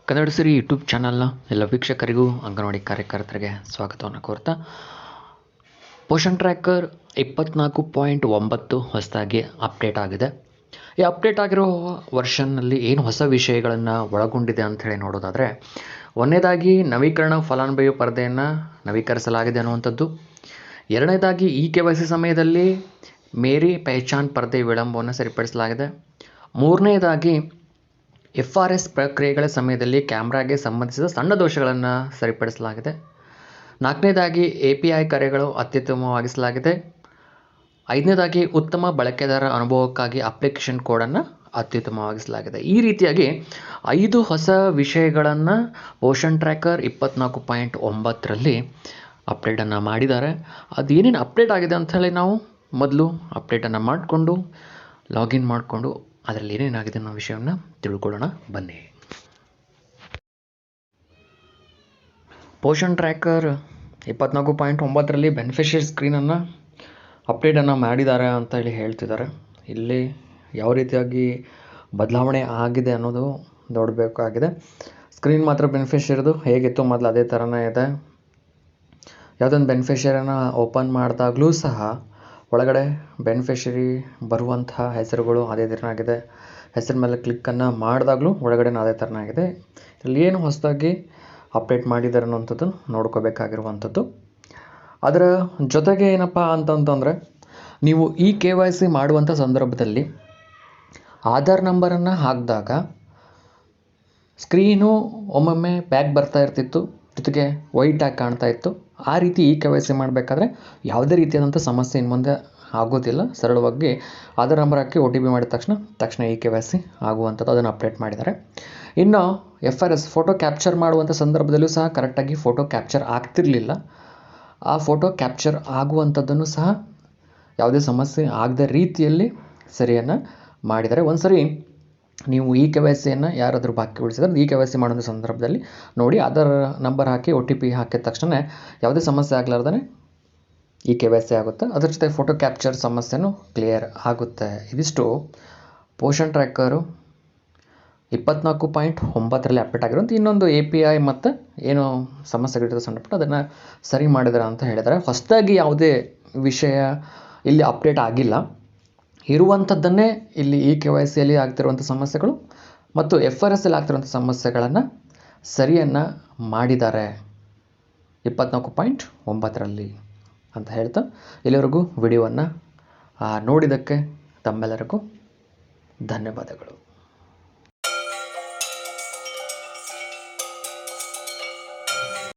ಕನ್ನಡ ಸಿರಿ YouTube ಚಾನಲ್ನ ಎಲ್ಲ ವೀಕ್ಷಕರಿಗೂ ಅಂಗನವಾಡಿ ಕಾರ್ಯಕರ್ತರಿಗೆ ಸ್ವಾಗತವನ್ನು ಕೋರ್ತಾ ಪೋಷಣ್ ಟ್ರ್ಯಾಕರ್ 24.9 ಹೊಸದಾಗಿ ಅಪ್ಡೇಟ್ ಆಗಿದೆ. ಈ ಅಪ್ಡೇಟ್ ಆಗಿರೋ ವರ್ಷನ್ನಲ್ಲಿ ಏನು ಹೊಸ ವಿಷಯಗಳನ್ನು ಒಳಗೊಂಡಿದೆ ಅಂಥೇಳಿ ನೋಡೋದಾದರೆ, ಒಂದನೇದಾಗಿ ನವೀಕರಣ ಫಲಾನುಭವಿ ಪರದೆಯನ್ನು ನವೀಕರಿಸಲಾಗಿದೆ ಅನ್ನುವಂಥದ್ದು. ಎರಡನೇದಾಗಿ KYC ಸಮಯದಲ್ಲಿ ಮೇರಿ ಪಹಚಾನ್ ಪರದೆ ವಿಳಂಬವನ್ನು ಸರಿಪಡಿಸಲಾಗಿದೆ. ಮೂರನೇದಾಗಿ FRS ಪ್ರಕ್ರಿಯೆಗಳ ಸಮಯದಲ್ಲಿ ಕ್ಯಾಮ್ರಾಗೆ ಸಂಬಂಧಿಸಿದ ಸಣ್ಣ ದೋಷಗಳನ್ನು ಸರಿಪಡಿಸಲಾಗಿದೆ. ನಾಲ್ಕನೇದಾಗಿ API ಕರೆಗಳು ಅತ್ಯುತ್ತಮವಾಗಿಸಲಾಗಿದೆ. ಐದನೇದಾಗಿ ಉತ್ತಮ ಬಳಕೆದಾರ ಅನುಭವಕ್ಕಾಗಿ ಅಪ್ಲಿಕೇಶನ್ ಕೋಡನ್ನು ಅತ್ಯುತ್ತಮವಾಗಿಸಲಾಗಿದೆ. ಈ ರೀತಿಯಾಗಿ 5 ಹೊಸ ವಿಷಯಗಳನ್ನು ಪೋಷಣ್ ಟ್ರ್ಯಾಕರ್ 24.9ರಲ್ಲಿ ಅಪ್ಡೇಟನ್ನು ಮಾಡಿದ್ದಾರೆ. ಅದು ಏನೇನು ಅಪ್ಡೇಟ್ ಆಗಿದೆ ಅಂಥೇಳಿ ನಾವು ಮೊದಲು ಅಪ್ಡೇಟನ್ನು ಮಾಡಿಕೊಂಡು ಲಾಗಿನ್ ಮಾಡಿಕೊಂಡು ಅದರಲ್ಲಿ ಏನೇನಾಗಿದೆ ಅನ್ನೋ ವಿಷಯವನ್ನು ತಿಳ್ಕೊಳ್ಳೋಣ ಬನ್ನಿ. ಪೋಷಣ್ ಟ್ರ್ಯಾಕರ್ 24.9ರಲ್ಲಿ ಬೆನಿಫಿಷರಿ ಸ್ಕ್ರೀನನ್ನು ಅಪ್ಡೇಟನ್ನು ಮಾಡಿದ್ದಾರೆ ಅಂತ ಹೇಳಿ ಹೇಳ್ತಿದ್ದಾರೆ. ಇಲ್ಲಿ ಯಾವ ರೀತಿಯಾಗಿ ಬದಲಾವಣೆ ಆಗಿದೆ ಅನ್ನೋದು ನೋಡಬೇಕಾಗಿದೆ. ಸ್ಕ್ರೀನ್ ಮಾತ್ರ ಬೆನಿಫಿಷರಿದು ಹೇಗಿತ್ತು ಮೊದಲು ಅದೇ ಥರನೇ ಇದೆ. ಯಾವುದೊಂದು ಬೆನಿಫಿಷರಿನ ಓಪನ್ ಮಾಡಿದಾಗಲೂ ಸಹ ಒಳಗಡೆ ಬೆನಿಫಿಷರಿ ಬರುವಂತಹ ಹೆಸರುಗಳು ಅದೇ ಥರನಾಗಿದೆ. ಹೆಸರು ಮೇಲೆ ಕ್ಲಿಕ್ಕನ್ನು ಮಾಡಿದಾಗಲೂ ಒಳಗಡೆ ಅದೇ ಥರನಾಗಿದೆ. ಇಲ್ಲಿ ಏನು ಹೊಸದಾಗಿ ಅಪ್ಡೇಟ್ ಮಾಡಿದ್ದಾರೆ ಅನ್ನೋಂಥದ್ದು ನೋಡ್ಕೋಬೇಕಾಗಿರುವಂಥದ್ದು. ಅದರ ಜೊತೆಗೆ ಏನಪ್ಪ ಅಂತಂತಂದರೆ, ನೀವು KYC ಮಾಡುವಂಥ ಸಂದರ್ಭದಲ್ಲಿ ಆಧಾರ್ ನಂಬರನ್ನು ಹಾಕಿದಾಗ ಸ್ಕ್ರೀನು ಒಮ್ಮೊಮ್ಮೆ ಬ್ಯಾಕ್ ಬರ್ತಾ ಇರ್ತಿತ್ತು, ಜೊತೆಗೆ ವೈಟ್ ಆಗಿ ಕಾಣ್ತಾ ಇತ್ತು. ಆ ರೀತಿ KYC ಮಾಡಬೇಕಾದ್ರೆ ಯಾವುದೇ ರೀತಿಯಾದಂಥ ಸಮಸ್ಯೆ ಇನ್ನು ಮುಂದೆ ಆಗೋದಿಲ್ಲ. ಸರಳವಾಗಿ ಆಧಾರ್ ನಂಬರ್ ಹಾಕಿ OTP ಮಾಡಿದ ತಕ್ಷಣ KYC ಆಗುವಂಥದ್ದು ಅದನ್ನು ಅಪ್ಡೇಟ್ ಮಾಡಿದ್ದಾರೆ. ಇನ್ನು FRS ಫೋಟೋ ಕ್ಯಾಪ್ಚರ್ ಮಾಡುವಂಥ ಸಂದರ್ಭದಲ್ಲೂ ಸಹ ಕರೆಕ್ಟಾಗಿ ಫೋಟೋ ಕ್ಯಾಪ್ಚರ್ ಆಗ್ತಿರಲಿಲ್ಲ. ಆ ಫೋಟೋ ಕ್ಯಾಪ್ಚರ್ ಆಗುವಂಥದ್ದನ್ನು ಸಹ ಯಾವುದೇ ಸಮಸ್ಯೆ ಆಗದ ರೀತಿಯಲ್ಲಿ ಸರಿಯನ್ನು ಮಾಡಿದ್ದಾರೆ. ಒಂದು ಸರಿ ನೀವು KYCಯನ್ನು ಯಾರಾದರೂ ಬಾಕಿ ಉಳಿಸಿದ್ರೆ KYC ಮಾಡುವಂಥ ಸಂದರ್ಭದಲ್ಲಿ ನೋಡಿ ಆಧಾರ್ ನಂಬರ್ ಹಾಕಿ OTP ಹಾಕಿದ ತಕ್ಷಣ ಯಾವುದೇ ಸಮಸ್ಯೆ ಆಗಲಾರ್ದೇ KYC ಆಗುತ್ತೆ. ಅದರ ಜೊತೆ ಫೋಟೋ ಕ್ಯಾಪ್ಚರ್ ಸಮಸ್ಯೆನೂ ಕ್ಲಿಯರ್ ಆಗುತ್ತೆ. ಇದಿಷ್ಟು ಪೋಷಣ್ ಟ್ರ್ಯಾಕರು 24.9ರಲ್ಲಿ ಅಪ್ಡೇಟ್ ಆಗಿರುವಂಥ ಇನ್ನೊಂದು API ಮತ್ತು ಏನು ಸಮಸ್ಯೆಗಳಿರ್ತದೆ ಸಣ್ಣಪುಟ್ಟ ಅದನ್ನು ಸರಿ ಮಾಡಿದ್ದಾರೆ ಅಂತ ಹೇಳಿದ್ದಾರೆ. ಹೊಸದಾಗಿ ಯಾವುದೇ ವಿಷಯ ಇಲ್ಲಿ ಅಪ್ಡೇಟ್ ಆಗಿಲ್ಲ. ಇರುವಂಥದ್ದನ್ನೇ ಇಲ್ಲಿ KYCಯಲ್ಲಿ ಆಗ್ತಿರುವಂಥ ಸಮಸ್ಯೆಗಳು ಮತ್ತು FRSಲ್ಲಿ ಆಗ್ತಿರುವಂಥ ಸಮಸ್ಯೆಗಳನ್ನು ಸರಿಯನ್ನು ಮಾಡಿದ್ದಾರೆ 24.9ರಲ್ಲಿ ಅಂತ ಹೇಳ್ತಾ ಇಲ್ಲಿವರೆಗೂ ವಿಡಿಯೋವನ್ನು ನೋಡಿದ್ದಕ್ಕೆ ತಮ್ಮೆಲ್ಲರಿಗೂ ಧನ್ಯವಾದಗಳು.